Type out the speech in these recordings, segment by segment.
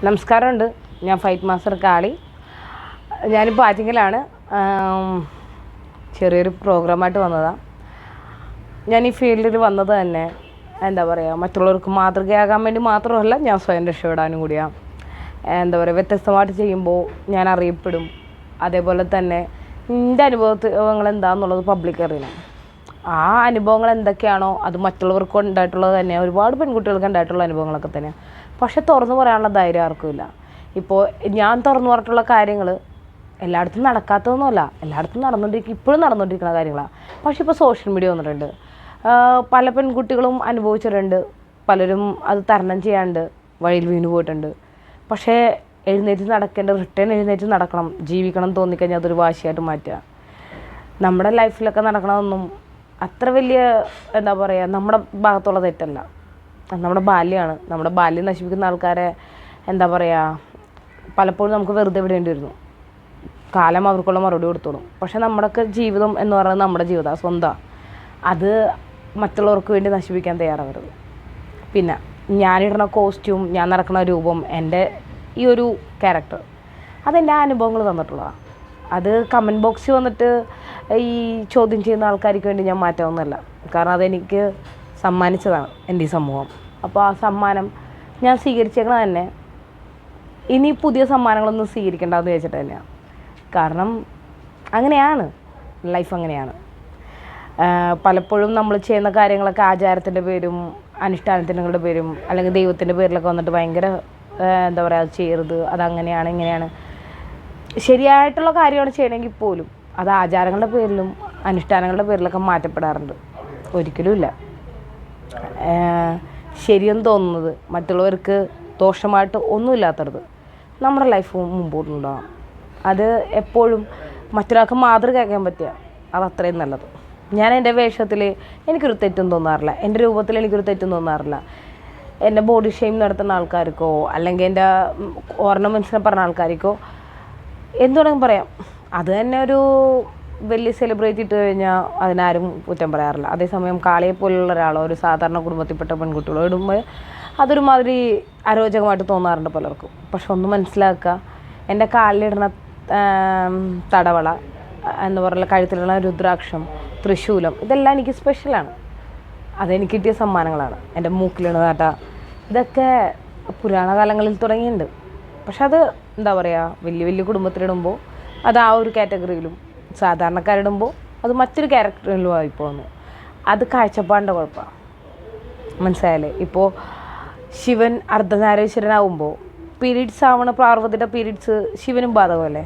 നമസ്കാരമുണ്ട്. ഞാൻ fight master കാളി. ഞാനിപ്പോൾ ആറ്റിങ്ങലാണ്. ചെറിയൊരു പ്രോഗ്രാമായിട്ട് വന്നതാണ്. ഞാൻ ഈ ഫീൽഡിൽ വന്നത് തന്നെ എന്താ പറയുക, മറ്റുള്ളവർക്ക് മാതൃകയാകാൻ വേണ്ടി മാത്രമല്ല, ഞാൻ സ്വയം രക്ഷപ്പെടാനും കൂടിയാണ്. എന്താ പറയുക, വ്യത്യസ്തമായിട്ട് ചെയ്യുമ്പോൾ ഞാൻ അറിയപ്പെടും. അതേപോലെ തന്നെ എൻ്റെ അനുഭവങ്ങൾ എന്താണെന്നുള്ളത് പബ്ലിക് അറിയണം. ആ അനുഭവങ്ങൾ എന്തൊക്കെയാണോ അത് മറ്റുള്ളവർക്ക് ഉണ്ടായിട്ടുള്ളത് തന്നെ. ഒരുപാട് പെൺകുട്ടികൾക്ക് ഉണ്ടായിട്ടുള്ള അനുഭവങ്ങളൊക്കെ തന്നെയാണ്. പക്ഷെ തുറന്നു പറയാനുള്ള ധൈര്യം ആർക്കുമില്ല. ഇപ്പോൾ ഞാൻ തുറന്നു പറഞ്ഞിട്ടുള്ള കാര്യങ്ങൾ എല്ലായിടത്തും നടക്കാത്തതൊന്നുമല്ല, എല്ലായിടത്തും ഇപ്പോഴും നടന്നുകൊണ്ടിരിക്കുന്ന കാര്യങ്ങളാണ്. പക്ഷെ ഇപ്പോൾ സോഷ്യൽ മീഡിയ വന്നിട്ടുണ്ട്. പല പെൺകുട്ടികളും അനുഭവിച്ചിട്ടുണ്ട്. പലരും അത് തരണം ചെയ്യാണ്ട് വഴിയിൽ വീണ് പോയിട്ടുണ്ട്. പക്ഷേ എഴുന്നേറ്റ് റിട്ടേൺ എഴുന്നേറ്റ് നടക്കണം, ജീവിക്കണം തോന്നിക്കഴിഞ്ഞാൽ അതൊരു വാശിയായിട്ട് മാറ്റുക. നമ്മുടെ ലൈഫിലൊക്കെ നടക്കണമെന്നും അത്ര വലിയ എന്താ പറയുക, നമ്മുടെ ഭാഗത്തുള്ള തെറ്റല്ല. നമ്മുടെ ബാല്യമാണ്. നമ്മുടെ ബാല്യം നശിപ്പിക്കുന്ന ആൾക്കാരെ എന്താ പറയുക, പലപ്പോഴും നമുക്ക് വെറുതെ വിടേണ്ടി വരുന്നു. കാലം അവർക്കുള്ള മറുപടി കൊടുത്തോളും. പക്ഷെ നമ്മുടെയൊക്കെ ജീവിതം എന്ന് പറയുന്നത് നമ്മുടെ ജീവിതമാണ്, സ്വന്തമാണ്. അത് മറ്റുള്ളവർക്ക് വേണ്ടി നശിപ്പിക്കാൻ തയ്യാറാവരുത്. പിന്നെ ഞാനിടുന്ന കോസ്റ്റ്യൂം, ഞാൻ നടക്കുന്ന രൂപം, എൻ്റെ ഈ ഒരു ക്യാരക്ടർ, അതെൻ്റെ അനുഭവങ്ങൾ തന്നിട്ടുള്ളതാണ്. അത് കമൻറ്റ് ബോക്സിൽ വന്നിട്ട് ഈ ചോദ്യം ചെയ്യുന്ന ആൾക്കാർക്ക് വേണ്ടി ഞാൻ മാറ്റാവുന്നതല്ല. കാരണം അതെനിക്ക് സമ്മാനിച്ചതാണ് എൻ്റെ ഈ സമൂഹം. അപ്പോൾ ആ സമ്മാനം ഞാൻ സ്വീകരിച്ചേക്കണത് തന്നെ ഇനി പുതിയ സമ്മാനങ്ങളൊന്നും സ്വീകരിക്കേണ്ടതെന്ന് വെച്ചിട്ട് തന്നെയാണ്. കാരണം അങ്ങനെയാണ് ലൈഫ്, അങ്ങനെയാണ്. പലപ്പോഴും നമ്മൾ ചെയ്യുന്ന കാര്യങ്ങളൊക്കെ ആചാരത്തിൻ്റെ പേരും അനുഷ്ഠാനത്തിൻ്റെ പേരും അല്ലെങ്കിൽ ദൈവത്തിൻ്റെ പേരിലൊക്കെ വന്നിട്ട് ഭയങ്കര എന്താ പറയുക, അത് ചെയ്യരുത്, അതങ്ങനെയാണ് ഇങ്ങനെയാണ്. ശരിയായിട്ടുള്ള കാര്യമാണ് ചെയ്യണമെങ്കിൽ പോലും അത് ആചാരങ്ങളുടെ പേരിലും അനുഷ്ഠാനങ്ങളുടെ പേരിലൊക്കെ മാറ്റപ്പെടാറുണ്ട്. ഒരിക്കലുമില്ല. ശരിയെന്ന് തോന്നുന്നത് മറ്റുള്ളവർക്ക് ദോഷമായിട്ട് ഒന്നുമില്ലാത്തത് നമ്മുടെ ലൈഫ് മുമ്പോട്ടുണ്ടാകും. അത് എപ്പോഴും മറ്റൊരാൾക്ക് മാതൃകയാക്കാൻ പറ്റുക, അതത്രയും നല്ലത്. ഞാൻ എൻ്റെ വേഷത്തിൽ എനിക്കൊരു തെറ്റും തോന്നാറില്ല, എൻ്റെ രൂപത്തിൽ എനിക്കൊരു തെറ്റും തോന്നാറില്ല. എൻ്റെ ബോഡി ഷെയിം നടത്തുന്ന ആൾക്കാർക്കോ അല്ലെങ്കിൽ എൻ്റെ ഓർണമെൻറ്റ്സിനെ പറഞ്ഞ ആൾക്കാർക്കോ എന്ത് വേണമെങ്കിലും പറയാം. അത് തന്നെ ഒരു വലിയ സെലിബ്രേറ്റ് ഇട്ട് കഴിഞ്ഞാൽ അതിനാരും കുറ്റം പറയാറില്ല. അതേസമയം കാളിയെ പോലുള്ള ഒരാളോ ഒരു സാധാരണ കുടുംബത്തിൽപ്പെട്ട പെൺകുട്ടികളോ ഇടുമ്പോൾ അതൊരുമാതിരി അരോചകമായിട്ട് തോന്നാറുണ്ട് പലർക്കും. പക്ഷെ ഒന്ന് മനസ്സിലാക്കുക, എൻ്റെ കാലിലിടുന്ന തടവള എന്ന് പറയുന്ന കഴുത്തിലുള്ള രുദ്രാക്ഷം, തൃശൂലം, ഇതെല്ലാം എനിക്ക് സ്പെഷ്യലാണ്. അതെനിക്ക് കിട്ടിയ സമ്മാനങ്ങളാണ്. എൻ്റെ മൂക്കിലിടുന്ന ഇതൊക്കെ പുരാണ കാലങ്ങളിൽ തുടങ്ങിയിട്ടുണ്ട്. പക്ഷെ അത് എന്താ പറയുക, വലിയ വലിയ കുടുംബത്തിലിടുമ്പോൾ അത് ആ ഒരു കാറ്റഗറിയിലും, സാധാരണക്കാരിടുമ്പോൾ അത് മറ്റൊരു ക്യാരക്ടറിലും ആയി പോകുന്നു. അത് കാഴ്ചപ്പാടിൻ്റെ കുഴപ്പമാണ്. മനസ്സിലായല്ലേ? ഇപ്പോൾ ശിവൻ അർദ്ധനാരീശ്വരനാവുമ്പോൾ പീരീഡ്സ് ആവണ പാർവതിയുടെ പീരീഡ്സ് ശിവനും ബാധകമല്ലേ?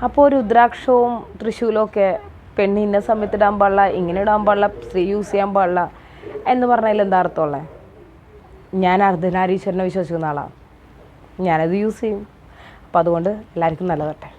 അപ്പോൾ രുദ്രാക്ഷവും തൃശൂലവും ഒക്കെ പെണ്ണ് ഇന്ന സമയത്ത് ഇടാൻ പാടില്ല, ഇങ്ങനെ ഇടാൻ പാടില്ല, സ്ത്രീ യൂസ് ചെയ്യാൻ പാടില്ല എന്ന് പറഞ്ഞതിൽ എന്താ അർത്ഥമുള്ളത്? ഞാൻ അർദ്ധനാരീശ്വരനെ വിശ്വസിക്കുന്ന ആളാണ്, ഞാനത് യൂസ് ചെയ്യും. അപ്പോൾ അതുകൊണ്ട് എല്ലാവർക്കും നല്ലതട്ടെ.